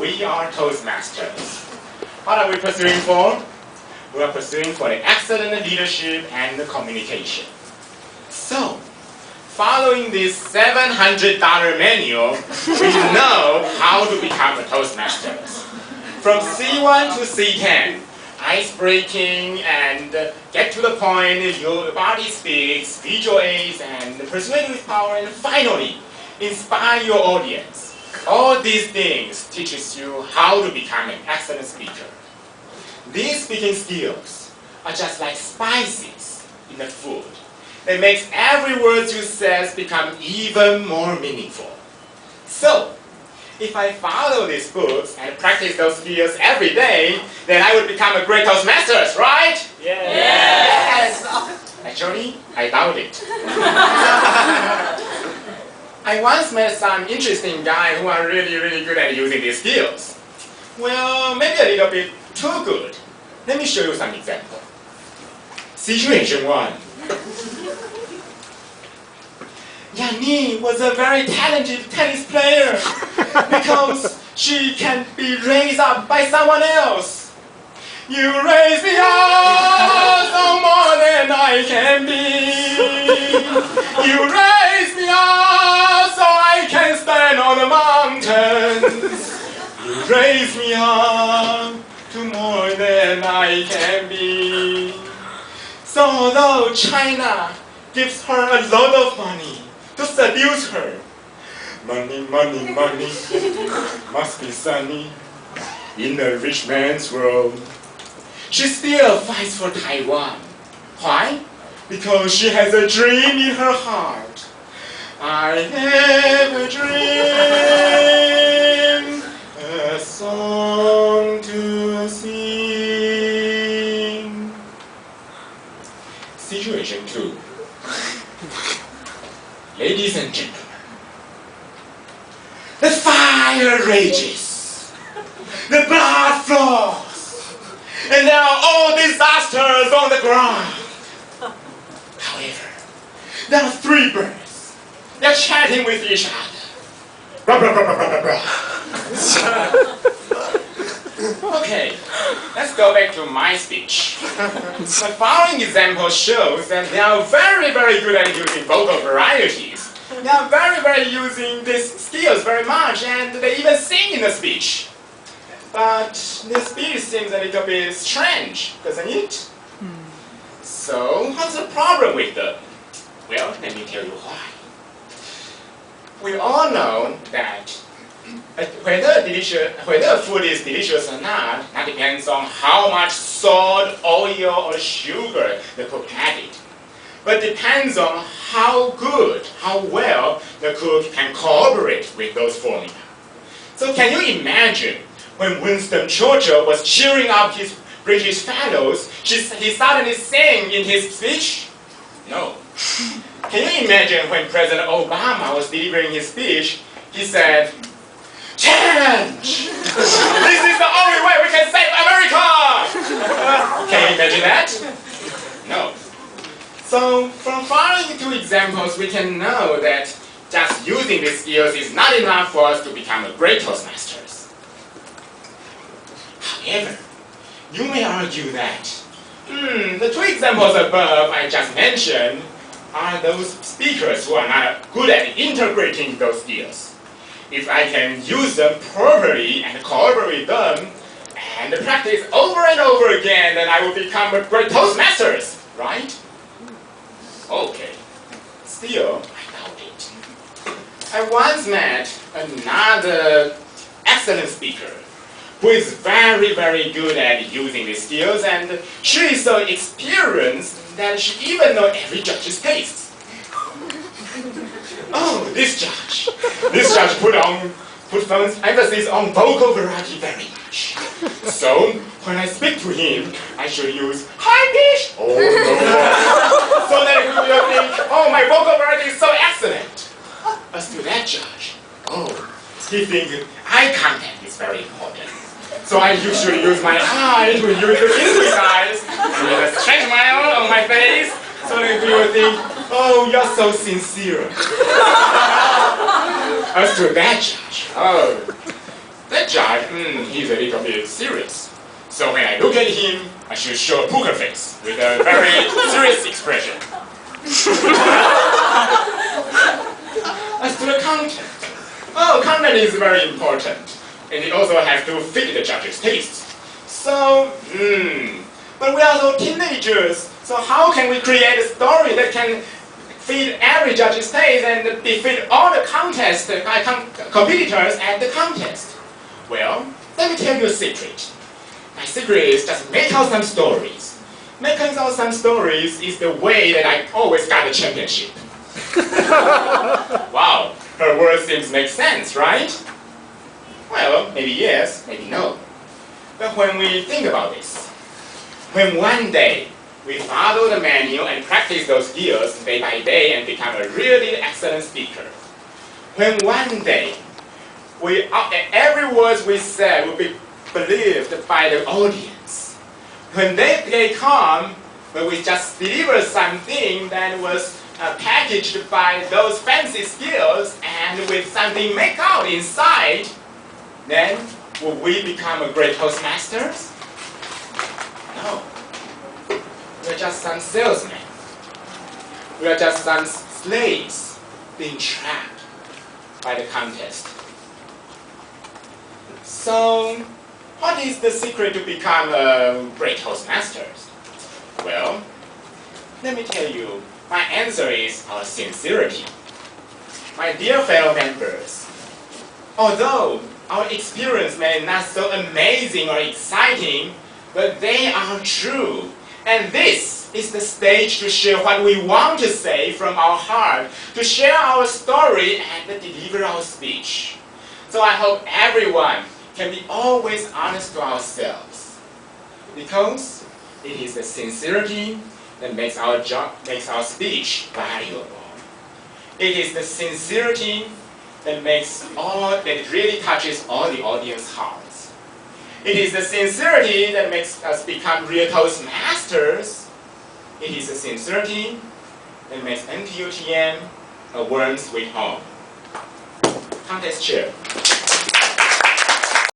we are Toastmasters. What are we pursuing for? We are pursuing for the excellent leadership and the communication. So, following this $700 manual, we know how to become a Toastmasters. From C1 to C10, ice-breaking and get to the point, your body speaks, visual aids, and persuade with power, and finally, inspire your audience. All these things teaches you how to become an excellent speaker. These speaking skills are just like spices in the food. It makes every word you say become even more meaningful. So, if I follow these books and practice those skills every day, then I would become a great Toastmasters, right? Yes! Actually, I doubt it. I once met some interesting guys who are really good at using these skills. Well, maybe a little bit too good. Let me show you some example. Situation 1. Yani was a very talented tennis player because she can be raised up by someone else. You raise me up so more than I can be. You raise me up so I can stand on the mountains. You raise me up to more than I can be. So although China gives her a lot of money to seduce her, money, money, money, must be sunny in a rich man's world. She still fights for Taiwan. Why? Because she has a dream in her heart. I have a dream, a song to sing. Situation 2. Ladies and gentlemen, the fire rages, the blood flows, and there are all disasters on the ground. However, there are 3 birds. They're chatting with each other. Blah, blah, blah, blah, blah, blah. Okay, let's go back to my speech. The following example shows that they are very good at using vocal varieties. They are very using these skills very much, and they even sing in the speech. But this speech seems a little bit strange, doesn't it? So, what's the problem with them? Well, let me tell you why. We all know that whether food is delicious or not, that depends on how much salt, oil, or sugar the cook added. But depends on how good, how well the cook can cooperate with those formula. So can you imagine when Winston Churchill was cheering up his British fellows, he suddenly sang in his speech? No. Can you imagine when President Obama was delivering his speech, he said, "Change! This is the only way we can save America!" Can you imagine that? No. So, from following 2 examples, we can know that just using these skills is not enough for us to become a great Toastmasters. However, you may argue that, the 2 examples above I just mentioned are those speakers who are not good at integrating those skills. If I can use them properly and cooperate with them, and practice over and over again, then I will become a great Toastmasters, right? Okay, still, I doubt it. I once met another excellent speaker who is very good at using these skills, and she is so experienced that she even knows every judge's tastes. Oh, this judge put emphasis on vocal variety very much. So, when I speak to him, I should use high pitch. Oh no. So that he will think, oh, my vocal variety is so excellent. As to that judge, he thinks eye contact is very important. So I usually use my eye to use the his eyes, with a strange smile on my face, so that he will think, oh, you're so sincere. As to that judge, that judge, he's a little bit serious. So when I look at him, I should show a poker face with a very serious expression. As to the content. Oh, content is very important. And it also has to fit the judge's taste. So, but we are all teenagers. So how can we create a story that can fit every judge's taste and defeat all the competitors at the contest? Well, let me tell you a secret. My secret is just make out some stories. Making out some stories is the way that I always got the championship. Wow, her words seems to make sense, right? Well, maybe yes, maybe no. But when we think about this, when one day we follow the manual and practice those skills day by day and become a really excellent speaker, when one day every word we say will be believed by the audience, when they come, when we just deliver something that was packaged by those fancy skills and with something make out inside, then will we become a great Toastmasters? No. We're just some salesmen. We are just some slaves being trapped by the contest. So, what is the secret to become a great Toastmasters? Well, let me tell you, my answer is our sincerity. My dear fellow members, although our experience may not so amazing or exciting, but they are true. And this is the stage to share what we want to say from our heart, to share our story and deliver our speech. So I hope everyone can be always honest to ourselves, because it is the sincerity that makes our speech valuable. It is the sincerity that really touches all the audience hearts. It is the sincerity that makes us become real Toastmasters. It is the sincerity that makes NTUTM a warm sweet home. Contest chair.